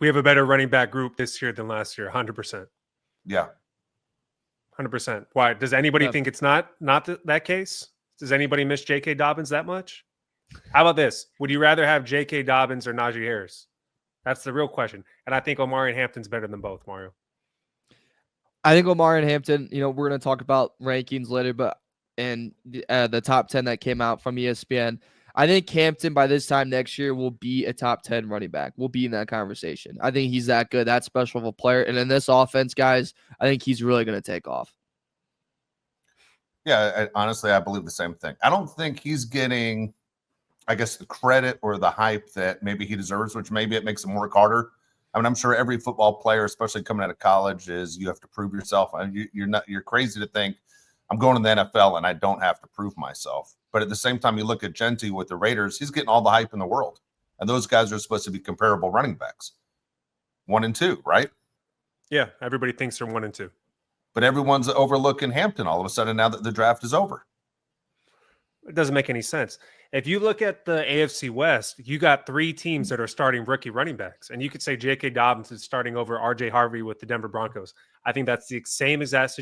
We have a better running back group this year than last year, 100%. Yeah. 100%. Why? Does anybody Yeah. think it's not that case? Does anybody miss J.K. Dobbins that much? How about this? Would you rather have J.K. Dobbins or Najee Harris? That's the real question. And I think Omarion Hampton's better than both, Mario. I think Omarion Hampton, we're going to talk about rankings later, but in the top 10 that came out from ESPN, I think Hampton by this time next year will be a top 10 running back. We'll be in that conversation. I think he's that good, that special of a player. And in this offense, guys, I think he's really going to take off. Yeah, honestly, I believe the same thing. I don't think he's getting, I guess, the credit or the hype that maybe he deserves, which maybe it makes him work harder. I mean, I'm sure every football player, especially coming out of college, is you have to prove yourself. You're crazy to think I'm going to the NFL and I don't have to prove myself. But at the same time, you look at Genty with the Raiders, he's getting all the hype in the world. And those guys are supposed to be comparable running backs. 1 and 2, right? Yeah, everybody thinks they're 1 and 2. But everyone's overlooking Hampton all of a sudden now that the draft is over. It doesn't make any sense. If you look at the AFC West, you got 3 teams that are starting rookie running backs. And you could say J.K. Dobbins is starting over R.J. Harvey with the Denver Broncos. I think that's the same exact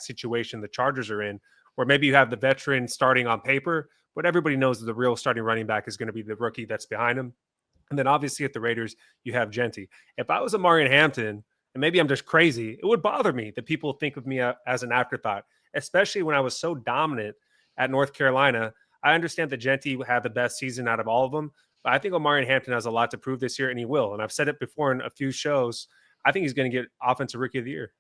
situation the Chargers are in, where maybe you have the veteran starting on paper, but everybody knows that the real starting running back is going to be the rookie that's behind him. And then obviously at the Raiders, you have Genty. If I was Omarion Hampton, and maybe I'm just crazy, it would bother me that people think of me as an afterthought, especially when I was so dominant at North Carolina. I understand that Genty had the best season out of all of them, but I think Omarion Hampton has a lot to prove this year, and he will. And I've said it before in a few shows. I think he's going to get Offensive Rookie of the Year.